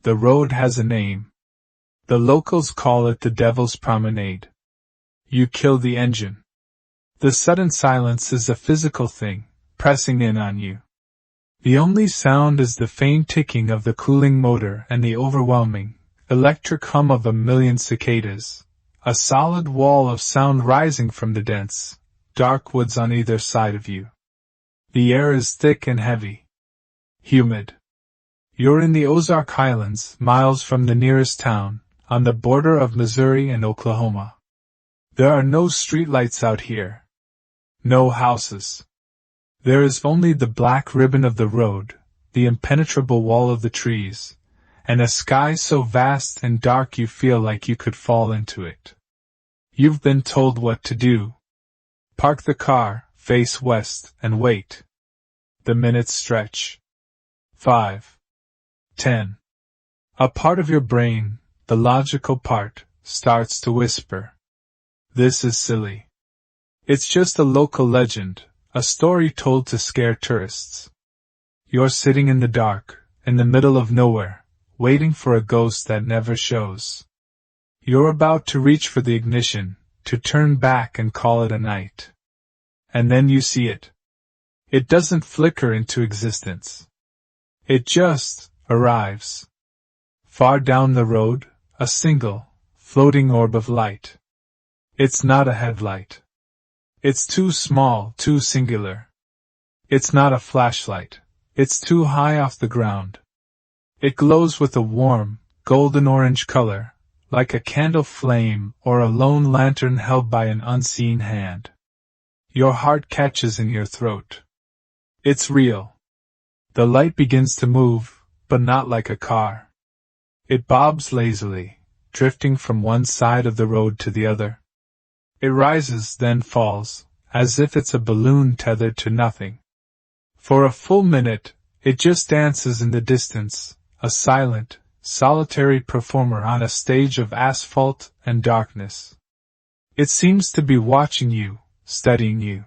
The road has a name. The locals call it the Devil's Promenade. You kill the engine. The sudden silence is a physical thing, pressing in on you. The only sound is the faint ticking of the cooling motor and the overwhelming, electric hum of a million cicadas, a solid wall of sound rising from the dense, dark woods on either side of you. The air is thick and heavy. Humid. You're in the Ozark Highlands, miles from the nearest town, on the border of Missouri and Oklahoma. There are no streetlights out here. No houses. There is only the black ribbon of the road, the impenetrable wall of the trees, and a sky so vast and dark you feel like you could fall into it. You've been told what to do. Park the car, face west, and wait. The minutes stretch. 5. 10. A part of your brain, the logical part, starts to whisper. This is silly. It's just a local legend, a story told to scare tourists. You're sitting in the dark, in the middle of nowhere, waiting for a ghost that never shows. You're about to reach for the ignition, to turn back and call it a night. And then you see it. It doesn't flicker into existence. It just arrives. Far down the road, a single, floating orb of light. It's not a headlight. It's too small, too singular. It's not a flashlight. It's too high off the ground. It glows with a warm, golden-orange color, like a candle flame or a lone lantern held by an unseen hand. Your heart catches in your throat. It's real. The light begins to move, but not like a car. It bobs lazily, drifting from one side of the road to the other. It rises, then falls, as if it's a balloon tethered to nothing. For a full minute, it just dances in the distance, a silent, solitary performer on a stage of asphalt and darkness. It seems to be watching you, studying you.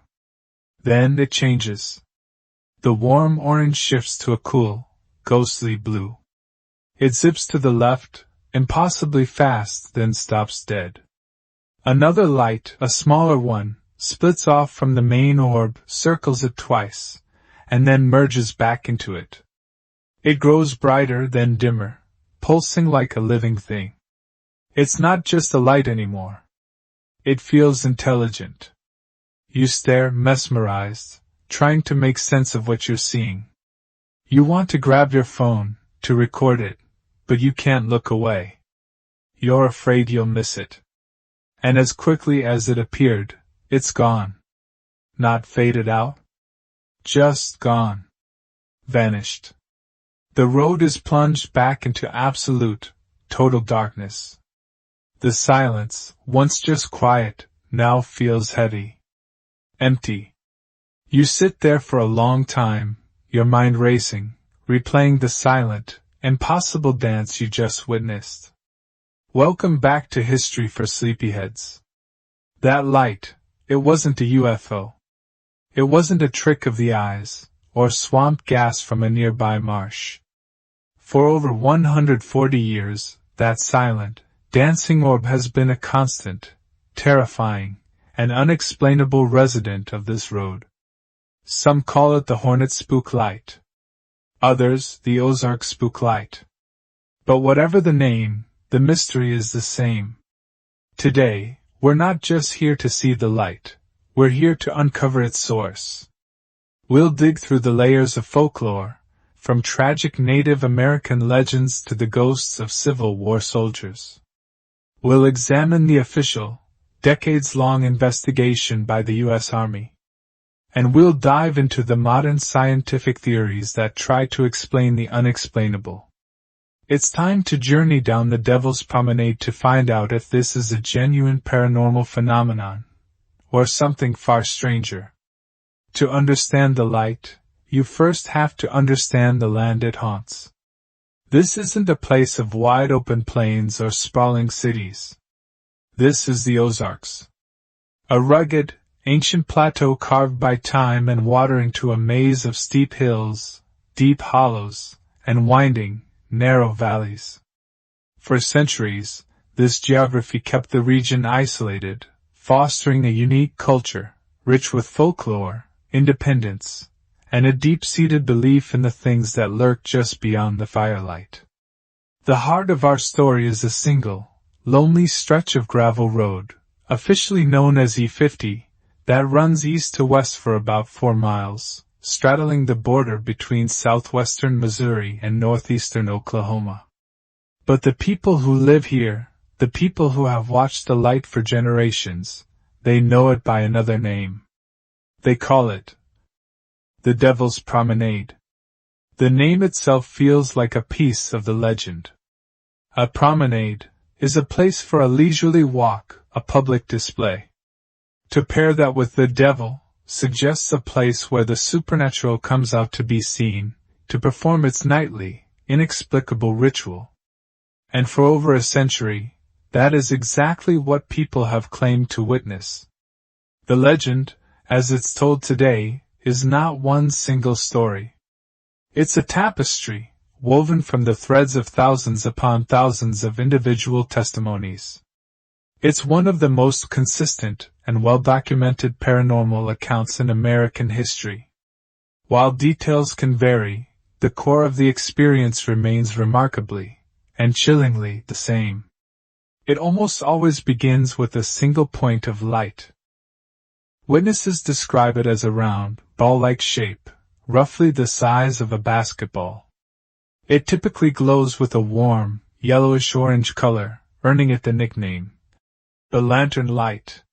Then it changes. The warm orange shifts to a cool, ghostly blue. It zips to the left, impossibly fast, then stops dead. Another light, a smaller one, splits off from the main orb, circles it twice, and then merges back into it. It grows brighter, then dimmer, pulsing like a living thing. It's not just a light anymore. It feels intelligent. You stare, mesmerized, trying to make sense of what you're seeing. You want to grab your phone, to record it, but you can't look away. You're afraid you'll miss it. And as quickly as it appeared, it's gone. Not faded out. Just gone. Vanished. The road is plunged back into absolute, total darkness. The silence, once just quiet, now feels heavy. Empty. You sit there for a long time, your mind racing, replaying the silent, impossible dance you just witnessed. Welcome back to history for sleepyheads. That light, it wasn't a UFO. It wasn't a trick of the eyes, or swamp gas from a nearby marsh. For over 140 years, that silent, dancing orb has been a constant, terrifying, and unexplainable resident of this road. Some call it the Spooklight. Others, the Ozark Spooklight. But whatever the name, the mystery is the same. Today, we're not just here to see the light, we're here to uncover its source. We'll dig through the layers of folklore, from tragic Native American legends to the ghosts of Civil War soldiers. We'll examine the official, decades-long investigation by the U.S. Army. And we'll dive into the modern scientific theories that try to explain the unexplainable. It's time to journey down the Devil's Promenade to find out if this is a genuine paranormal phenomenon, or something far stranger. To understand the light, you first have to understand the land it haunts. This isn't a place of wide-open plains or sprawling cities. This is the Ozarks. A rugged, ancient plateau carved by time and water into a maze of steep hills, deep hollows, and winding, narrow valleys. For centuries, this geography kept the region isolated, fostering a unique culture, rich with folklore, independence, and a deep-seated belief in the things that lurk just beyond the firelight. The heart of our story is a single, lonely stretch of gravel road, officially known as E50, that runs east to west for about 4 miles, straddling the border between southwestern Missouri and northeastern Oklahoma. But the people who live here, the people who have watched the light for generations, they know it by another name. They call it the Devil's Promenade. The name itself feels like a piece of the legend. A promenade is a place for a leisurely walk, a public display. To pair that with the devil suggests a place where the supernatural comes out to be seen, to perform its nightly, inexplicable ritual. And for over a century, that is exactly what people have claimed to witness. The legend, as it's told today, is not one single story. It's a tapestry, woven from the threads of thousands upon thousands of individual testimonies. It's one of the most consistent and well-documented paranormal accounts in American history. While details can vary, the core of the experience remains remarkably and chillingly the same. It almost always begins with a single point of light. Witnesses describe it as a round, ball-like shape, roughly the size of a basketball. It typically glows with a warm, yellowish-orange color, earning it the nickname, the lantern light.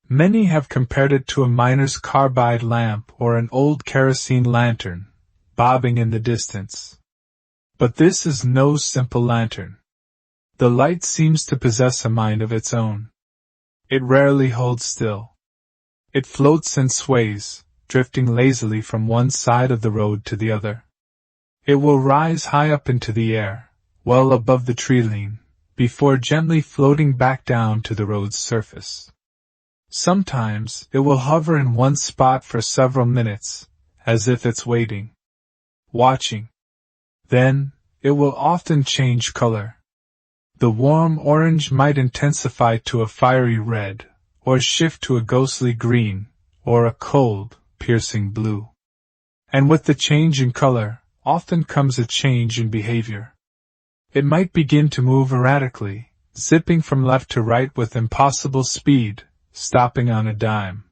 Many have compared it to a miner's carbide lamp or an old kerosene lantern, bobbing in the distance. But this is no simple lantern. The light seems to possess a mind of its own. It rarely holds still. It floats and sways, drifting lazily from one side of the road to the other. It will rise high up into the air, well above the tree line, before gently floating back down to the road's surface. Sometimes it will hover in one spot for several minutes, as if it's waiting, watching. Then, it will often change color. The warm orange might intensify to a fiery red, or shift to a ghostly green, or a cold, piercing blue. And with the change in color, often comes a change in behavior. It might begin to move erratically, zipping from left to right with impossible speed, stopping on a dime.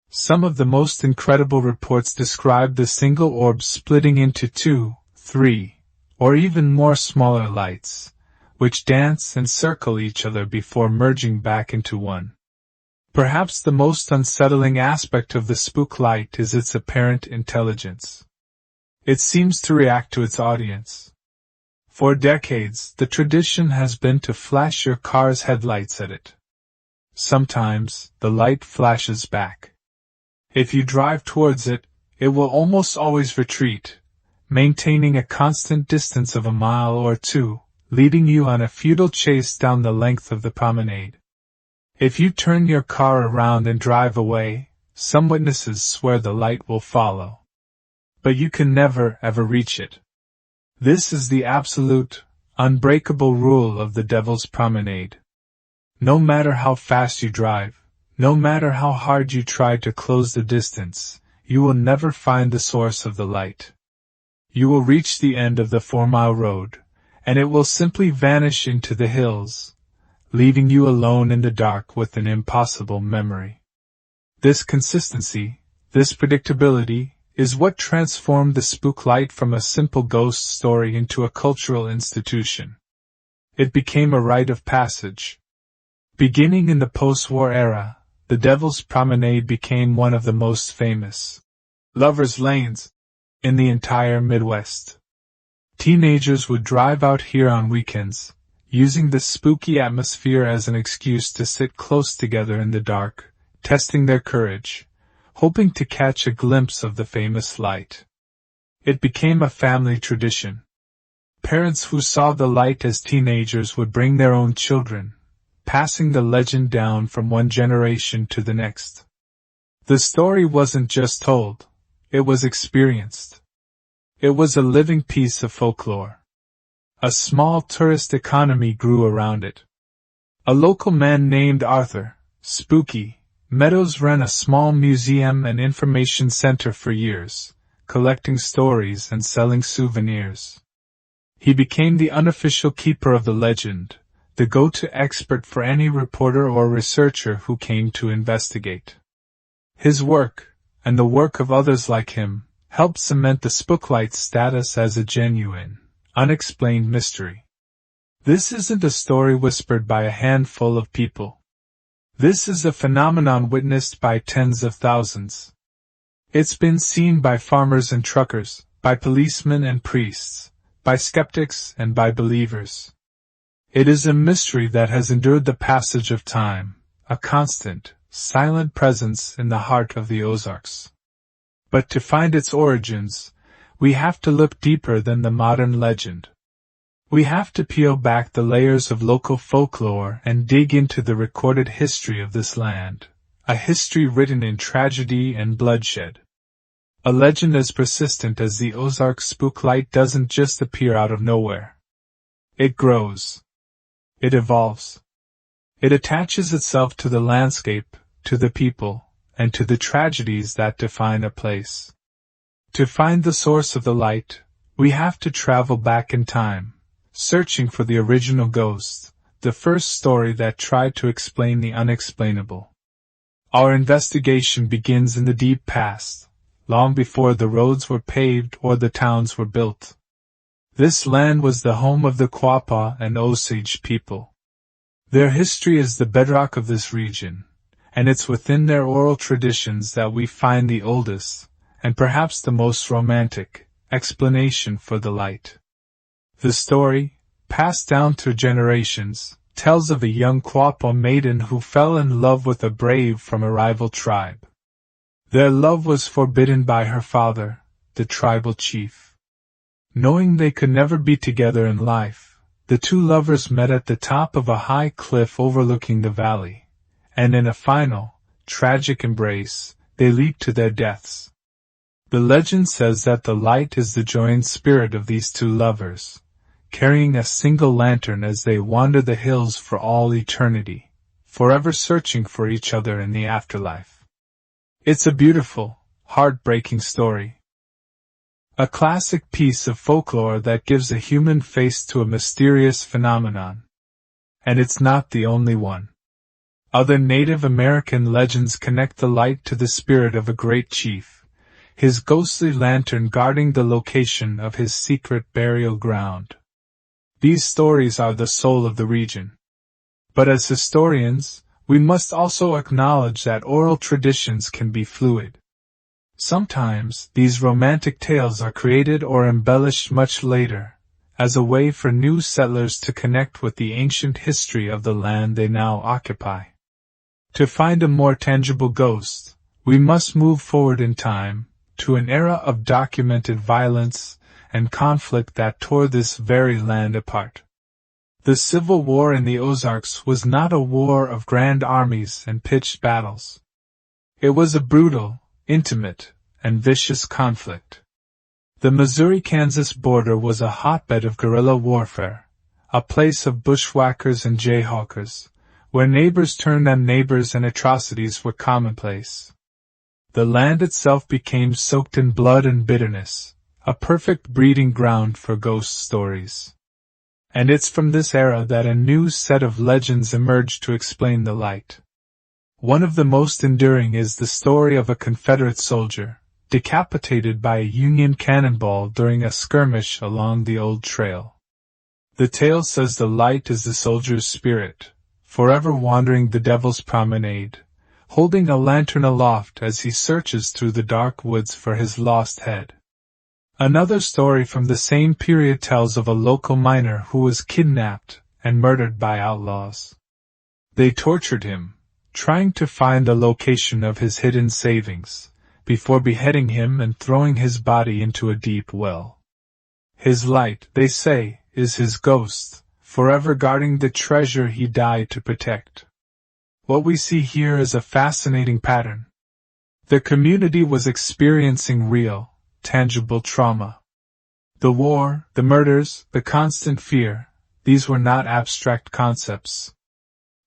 Some of the most incredible reports describe the single orb splitting into 2, 3, or even more smaller lights, which dance and circle each other before merging back into one. Perhaps the most unsettling aspect of the spooklight is its apparent intelligence. It seems to react to its audience. For decades, the tradition has been to flash your car's headlights at it. Sometimes, the light flashes back. If you drive towards it, it will almost always retreat, maintaining a constant distance of a mile or 2, leading you on a futile chase down the length of the promenade. If you turn your car around and drive away, some witnesses swear the light will follow. But you can never ever reach it. This is the absolute, unbreakable rule of the Devil's Promenade. No matter how fast you drive, no matter how hard you try to close the distance, you will never find the source of the light. You will reach the end of the 4-mile road, and it will simply vanish into the hills, leaving you alone in the dark with an impossible memory. This consistency, this predictability, is what transformed the spooklight from a simple ghost story into a cultural institution. It became a rite of passage. Beginning in the post-war era, the Devil's Promenade became one of the most famous lovers' lanes in the entire Midwest. Teenagers would drive out here on weekends, using the spooky atmosphere as an excuse to sit close together in the dark, testing their courage, hoping to catch a glimpse of the famous light. It became a family tradition. Parents who saw the light as teenagers would bring their own children, passing the legend down from one generation to the next. The story wasn't just told, it was experienced. It was a living piece of folklore. A small tourist economy grew around it. A local man named Arthur, Spooky, Meadows ran a small museum and information center for years, collecting stories and selling souvenirs. He became the unofficial keeper of the legend, the go-to expert for any reporter or researcher who came to investigate. His work, and the work of others like him, helped cement the Spooklight's status as a genuine, unexplained mystery. This isn't a story whispered by a handful of people. This is a phenomenon witnessed by tens of thousands. It's been seen by farmers and truckers, by policemen and priests, by skeptics and by believers. It is a mystery that has endured the passage of time, a constant, silent presence in the heart of the Ozarks. But to find its origins, we have to look deeper than the modern legend. We have to peel back the layers of local folklore and dig into the recorded history of this land, a history written in tragedy and bloodshed. A legend as persistent as the Ozark Spooklight doesn't just appear out of nowhere. It grows. It evolves. It attaches itself to the landscape, to the people, and to the tragedies that define a place. To find the source of the light, we have to travel back in time, searching for the original ghost, the first story that tried to explain the unexplainable. Our investigation begins in the deep past, long before the roads were paved or the towns were built. This land was the home of the Quapaw and Osage people. Their history is the bedrock of this region, and it's within their oral traditions that we find the oldest, and perhaps the most romantic, explanation for the light. The story, passed down through generations, tells of a young Quapaw maiden who fell in love with a brave from a rival tribe. Their love was forbidden by her father, the tribal chief. Knowing they could never be together in life, the two lovers met at the top of a high cliff overlooking the valley, and in a final, tragic embrace, they leaped to their deaths. The legend says that the light is the joined spirit of these two lovers, carrying a single lantern as they wander the hills for all eternity, forever searching for each other in the afterlife. It's a beautiful, heartbreaking story. A classic piece of folklore that gives a human face to a mysterious phenomenon. And it's not the only one. Other Native American legends connect the light to the spirit of a great chief, his ghostly lantern guarding the location of his secret burial ground. These stories are the soul of the region. But as historians, we must also acknowledge that oral traditions can be fluid. Sometimes, these romantic tales are created or embellished much later, as a way for new settlers to connect with the ancient history of the land they now occupy. To find a more tangible ghost, we must move forward in time, to an era of documented violence and conflict that tore this very land apart. The Civil War in the Ozarks was not a war of grand armies and pitched battles. It was a brutal, intimate, and vicious conflict. The Missouri-Kansas border was a hotbed of guerrilla warfare, a place of bushwhackers and jayhawkers, where neighbors turned on neighbors and atrocities were commonplace. The land itself became soaked in blood and bitterness, a perfect breeding ground for ghost stories. And it's from this era that a new set of legends emerged to explain the light. One of the most enduring is the story of a Confederate soldier, decapitated by a Union cannonball during a skirmish along the old trail. The tale says the light is the soldier's spirit, forever wandering the Devil's Promenade, holding a lantern aloft as he searches through the dark woods for his lost head. Another story from the same period tells of a local miner who was kidnapped and murdered by outlaws. They tortured him, trying to find the location of his hidden savings, before beheading him and throwing his body into a deep well. His light, they say, is his ghost, forever guarding the treasure he died to protect. What we see here is a fascinating pattern. The community was experiencing real, tangible trauma. The war, the murders, the constant fear, these were not abstract concepts.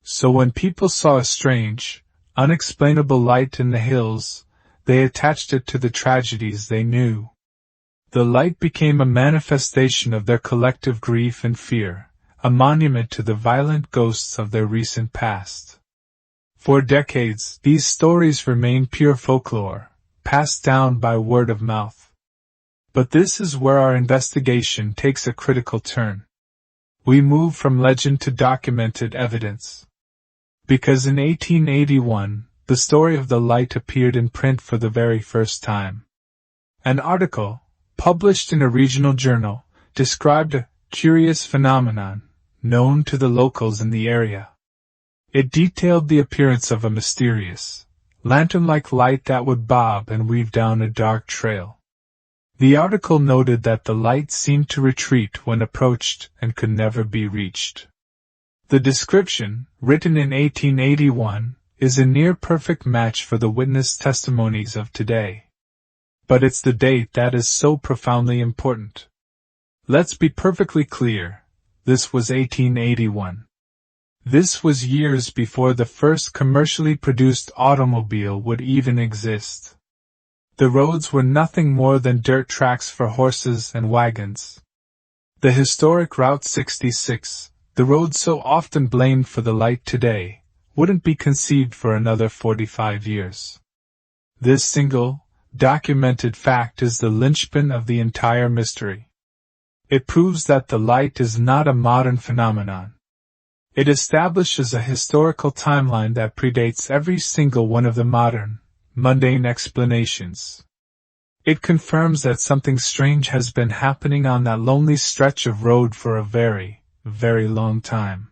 So when people saw a strange, unexplainable light in the hills, they attached it to the tragedies they knew. The light became a manifestation of their collective grief and fear, a monument to the violent ghosts of their recent past. For decades, these stories remained pure folklore, passed down by word of mouth. But this is where our investigation takes a critical turn. We move from legend to documented evidence. Because in 1881, the story of the light appeared in print for the very first time. An article, published in a regional journal, described a curious phenomenon known to the locals in the area. It detailed the appearance of a mysterious, lantern-like light that would bob and weave down a dark trail. The article noted that the light seemed to retreat when approached and could never be reached. The description, written in 1881, is a near-perfect match for the witness testimonies of today. But it's the date that is so profoundly important. Let's be perfectly clear, this was 1881. This was years before the first commercially produced automobile would even exist. The roads were nothing more than dirt tracks for horses and wagons. The historic Route 66, the road so often blamed for the light today, wouldn't be conceived for another 45 years. This single, documented fact is the linchpin of the entire mystery. It proves that the light is not a modern phenomenon. It establishes a historical timeline that predates every single one of the modern, mundane explanations. It confirms that something strange has been happening on that lonely stretch of road for a very, very long time.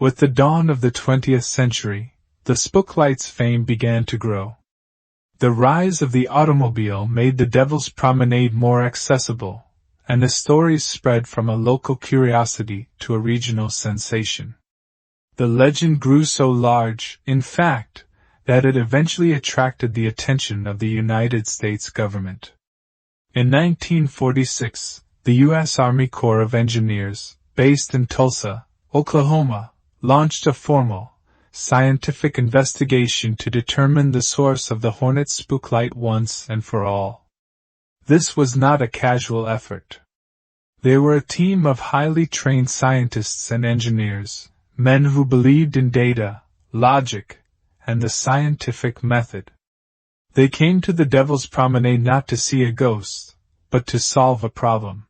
With the dawn of the 20th century, the Spooklight's fame began to grow. The rise of the automobile made the Devil's Promenade more accessible, and the stories spread from a local curiosity to a regional sensation. The legend grew so large, in fact, that it eventually attracted the attention of the United States government. In 1946, the U.S. Army Corps of Engineers, based in Tulsa, Oklahoma, launched a formal, scientific investigation to determine the source of the Hornet Spooklight once and for all. This was not a casual effort. They were a team of highly trained scientists and engineers, men who believed in data, logic, and the scientific method. They came to the Devil's Promenade not to see a ghost, but to solve a problem.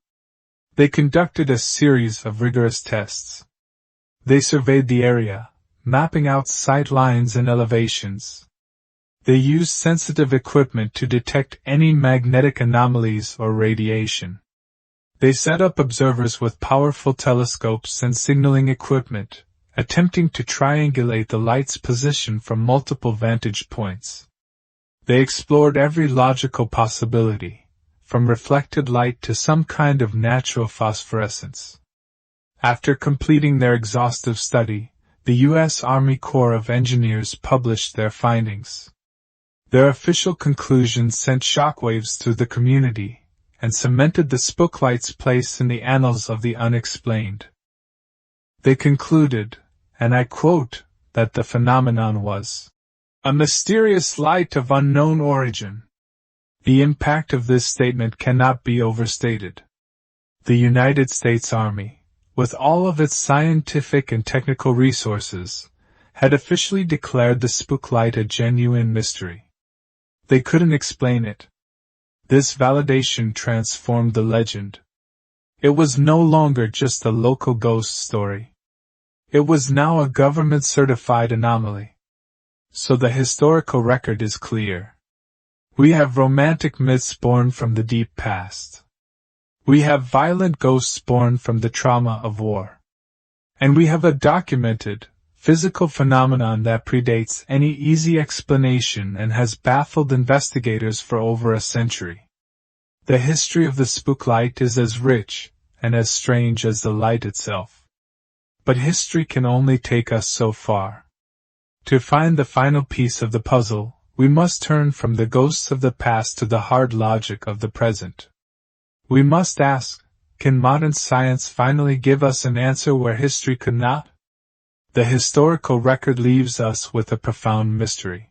They conducted a series of rigorous tests. They surveyed the area, mapping out sight lines and elevations. They used sensitive equipment to detect any magnetic anomalies or radiation. They set up observers with powerful telescopes and signaling equipment, attempting to triangulate the light's position from multiple vantage points. They explored every logical possibility, from reflected light to some kind of natural phosphorescence. After completing their exhaustive study, the U.S. Army Corps of Engineers published their findings. Their official conclusions sent shockwaves through the community, and cemented the Spooklight's place in the annals of the unexplained. They concluded, and I quote, that the phenomenon was a mysterious light of unknown origin. The impact of this statement cannot be overstated. The United States Army, with all of its scientific and technical resources, had officially declared the Spooklight a genuine mystery. They couldn't explain it. This validation transformed the legend. It was no longer just a local ghost story. It was now a government-certified anomaly. So the historical record is clear. We have romantic myths born from the deep past. We have violent ghosts born from the trauma of war. And we have a documented, physical phenomenon that predates any easy explanation and has baffled investigators for over a century. The history of the Spooklight is as rich and as strange as the light itself. But history can only take us so far. To find the final piece of the puzzle, we must turn from the ghosts of the past to the hard logic of the present. We must ask, can modern science finally give us an answer where history could not? The historical record leaves us with a profound mystery.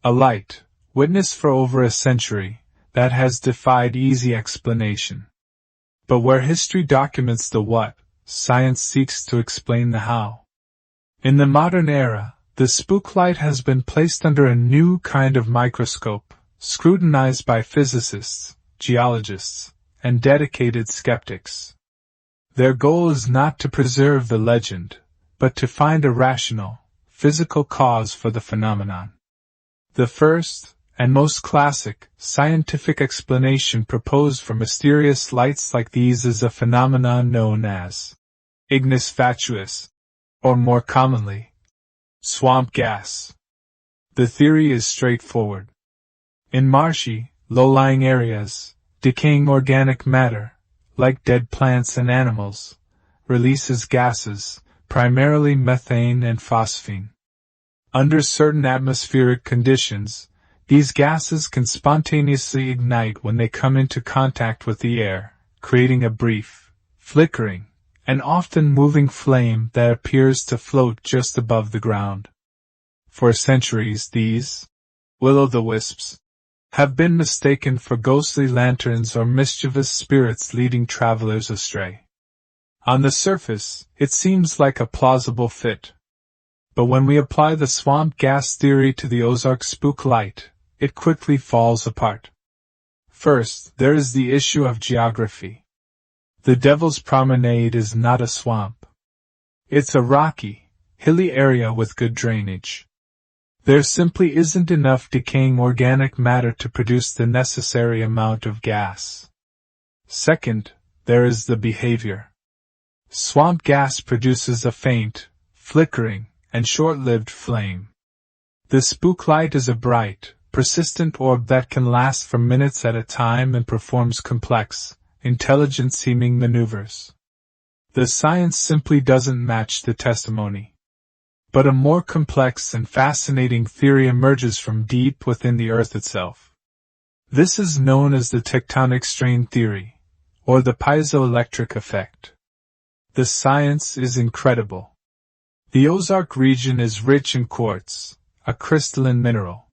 A light, witnessed for over a century, that has defied easy explanation. But where history documents the what, science seeks to explain the how. In the modern era, the spooklight has been placed under a new kind of microscope, scrutinized by physicists, geologists, and dedicated skeptics. Their goal is not to preserve the legend, but to find a rational, physical cause for the phenomenon. The first, and most classic, scientific explanation proposed for mysterious lights like these is a phenomenon known as ignis fatuus, or more commonly, swamp gas. The theory is straightforward. In marshy, low-lying areas, decaying organic matter, like dead plants and animals, releases gases, primarily methane and phosphine. Under certain atmospheric conditions, these gases can spontaneously ignite when they come into contact with the air, creating a brief, flickering, and often moving flame that appears to float just above the ground. For centuries these will-o'-the-wisps have been mistaken for ghostly lanterns or mischievous spirits leading travelers astray. On the surface, it seems like a plausible fit. But when we apply the swamp gas theory to the Ozark Spooklight, it quickly falls apart. First, there is the issue of geography. The Devil's Promenade is not a swamp. It's a rocky, hilly area with good drainage. There simply isn't enough decaying organic matter to produce the necessary amount of gas. Second, there is the behavior. Swamp gas produces a faint, flickering, and short-lived flame. The spooklight is a bright, persistent orb that can last for minutes at a time and performs complex, intelligent-seeming maneuvers. The science simply doesn't match the testimony. But a more complex and fascinating theory emerges from deep within the Earth itself. This is known as the tectonic strain theory, or the piezoelectric effect. The science is incredible. The Ozark region is rich in quartz, a crystalline mineral.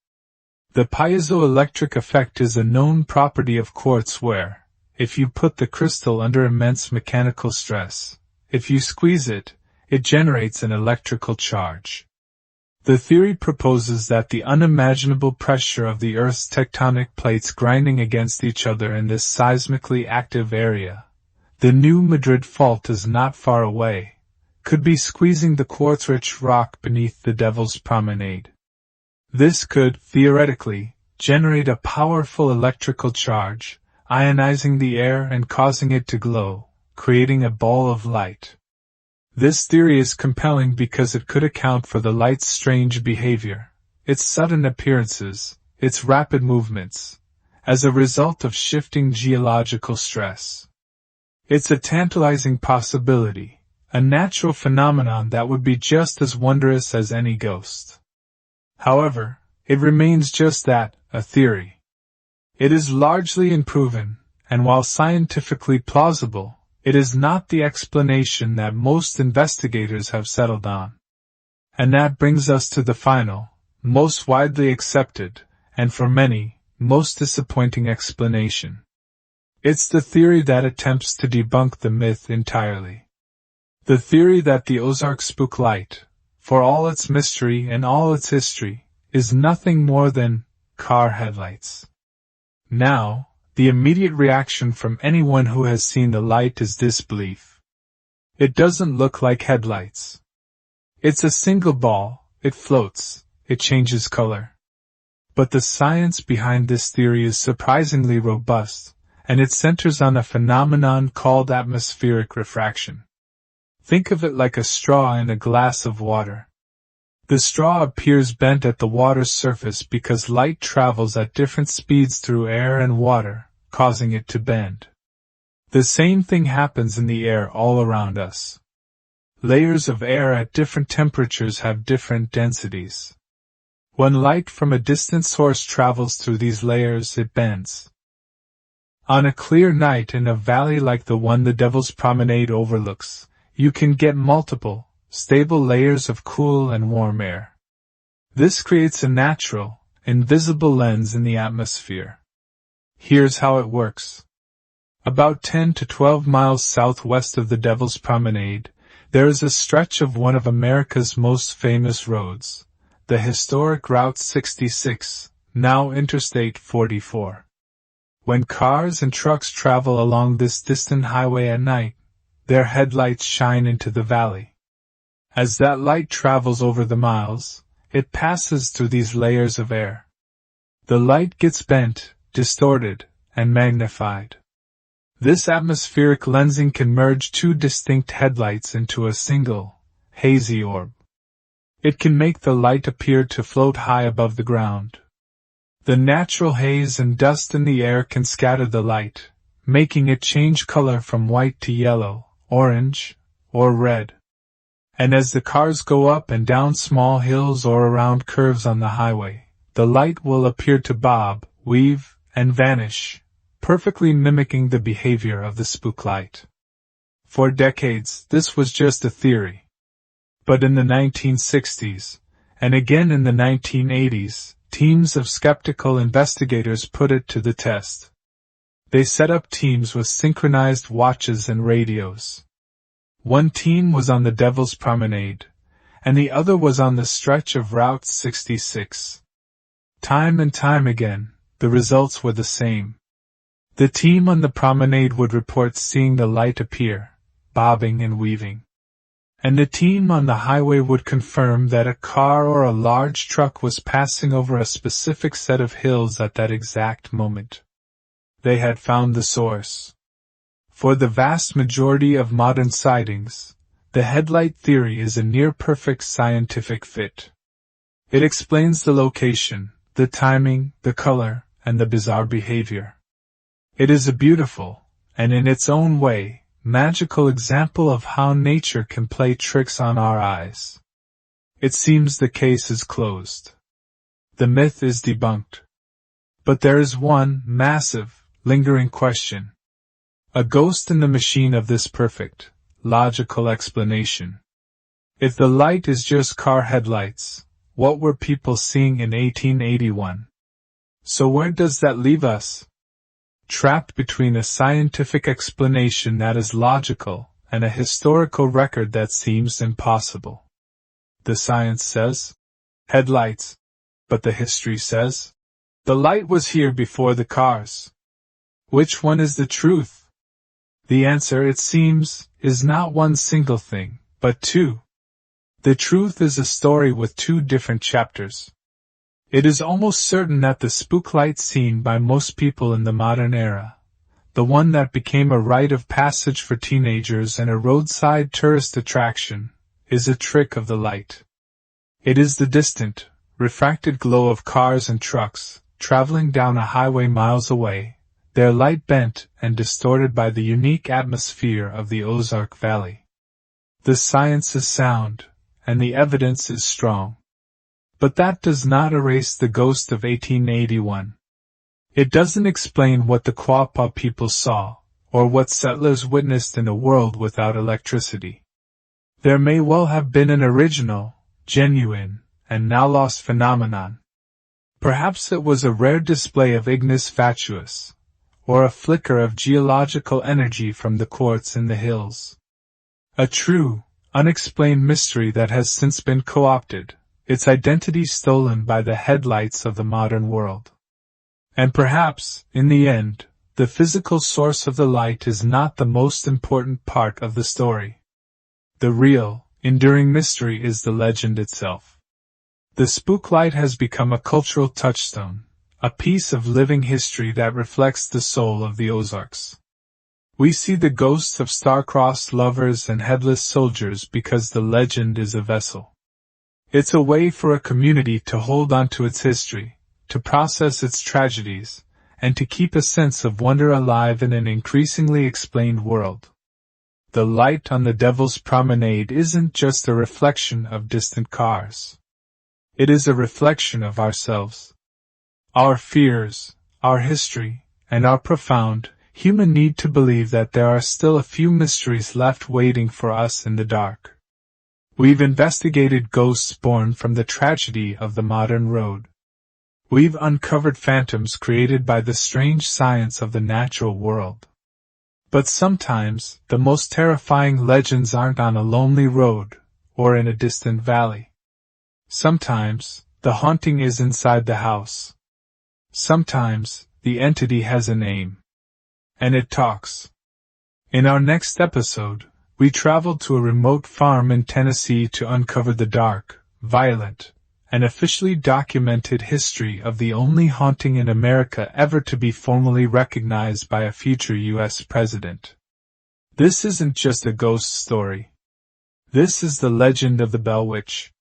The piezoelectric effect is a known property of quartz where, if you put the crystal under immense mechanical stress, if you squeeze it, it generates an electrical charge. The theory proposes that the unimaginable pressure of the Earth's tectonic plates grinding against each other in this seismically active area, the New Madrid Fault is not far away, could be squeezing the quartz-rich rock beneath the Devil's Promenade. This could, theoretically, generate a powerful electrical charge, ionizing the air and causing it to glow, creating a ball of light. This theory is compelling because it could account for the light's strange behavior, its sudden appearances, its rapid movements, as a result of shifting geological stress. It's a tantalizing possibility, a natural phenomenon that would be just as wondrous as any ghost. However, it remains just that, a theory. It is largely unproven, and while scientifically plausible, it is not the explanation that most investigators have settled on. And that brings us to the final, most widely accepted, and for many, most disappointing explanation. It's the theory that attempts to debunk the myth entirely. The theory that the Ozark Spooklight, for all its mystery and all its history, is nothing more than car headlights. Now, the immediate reaction from anyone who has seen the light is disbelief. It doesn't look like headlights. It's a single ball, it floats, it changes color. But the science behind this theory is surprisingly robust, and it centers on a phenomenon called atmospheric refraction. Think of it like a straw in a glass of water. The straw appears bent at the water's surface because light travels at different speeds through air and water, causing it to bend. The same thing happens in the air all around us. Layers of air at different temperatures have different densities. When light from a distant source travels through these layers, it bends. On a clear night in a valley like the one the Devil's Promenade overlooks, you can get multiple, stable layers of cool and warm air. This creates a natural, invisible lens in the atmosphere. Here's how it works. About 10 to 12 miles southwest of the Devil's Promenade, there is a stretch of one of America's most famous roads, the historic Route 66, now Interstate 44. When cars and trucks travel along this distant highway at night, their headlights shine into the valley. As that light travels over the miles, it passes through these layers of air. The light gets bent, distorted, and magnified. This atmospheric lensing can merge two distinct headlights into a single, hazy orb. It can make the light appear to float high above the ground. The natural haze and dust in the air can scatter the light, making it change color from white to yellow, orange, or red. And as the cars go up and down small hills or around curves on the highway, the light will appear to bob, weave, and vanish, perfectly mimicking the behavior of the spooklight. For decades, this was just a theory. But in the 1960s, and again in the 1980s, teams of skeptical investigators put it to the test. They set up teams with synchronized watches and radios. One team was on the Devil's Promenade, and the other was on the stretch of Route 66. Time and time again, the results were the same. The team on the promenade would report seeing the light appear, bobbing and weaving. And the team on the highway would confirm that a car or a large truck was passing over a specific set of hills at that exact moment. They had found the source. For the vast majority of modern sightings, the headlight theory is a near-perfect scientific fit. It explains the location, the timing, the color, and the bizarre behavior. It is a beautiful, and in its own way, magical example of how nature can play tricks on our eyes. It seems the case is closed. The myth is debunked. But there is one massive, lingering question. A ghost in the machine of this perfect, logical explanation. If the light is just car headlights, what were people seeing in 1881? So where does that leave us? Trapped between a scientific explanation that is logical and a historical record that seems impossible. The science says, headlights, but the history says, the light was here before the cars. Which one is the truth? The answer, it seems, is not one single thing, but two. The truth is a story with two different chapters. It is almost certain that the spooklight seen by most people in the modern era, the one that became a rite of passage for teenagers and a roadside tourist attraction, is a trick of the light. It is the distant, refracted glow of cars and trucks, traveling down a highway miles away, their light bent and distorted by the unique atmosphere of the Ozark Valley. The science is sound, and the evidence is strong. But that does not erase the ghost of 1881. It doesn't explain what the Quapaw people saw, or what settlers witnessed in a world without electricity. There may well have been an original, genuine, and now lost phenomenon. Perhaps it was a rare display of ignis fatuus, or a flicker of geological energy from the quartz in the hills. A true, unexplained mystery that has since been co-opted, its identity stolen by the headlights of the modern world. And perhaps, in the end, the physical source of the light is not the most important part of the story. The real, enduring mystery is the legend itself. The spooklight has become a cultural touchstone, a piece of living history that reflects the soul of the Ozarks. We see the ghosts of star-crossed lovers and headless soldiers because the legend is a vessel. It's a way for a community to hold on to its history, to process its tragedies, and to keep a sense of wonder alive in an increasingly explained world. The light on the Devil's Promenade isn't just a reflection of distant cars. It is a reflection of ourselves. Our fears, our history, and our profound, human need to believe that there are still a few mysteries left waiting for us in the dark. We've investigated ghosts born from the tragedy of the modern road. We've uncovered phantoms created by the strange science of the natural world. But sometimes, the most terrifying legends aren't on a lonely road, or in a distant valley. Sometimes, the haunting is inside the house. Sometimes, the entity has a name. And it talks. In our next episode, we traveled to a remote farm in Tennessee to uncover the dark, violent, and officially documented history of the only haunting in America ever to be formally recognized by a future U.S. president. This isn't just a ghost story. This is the legend of the Bell Witch,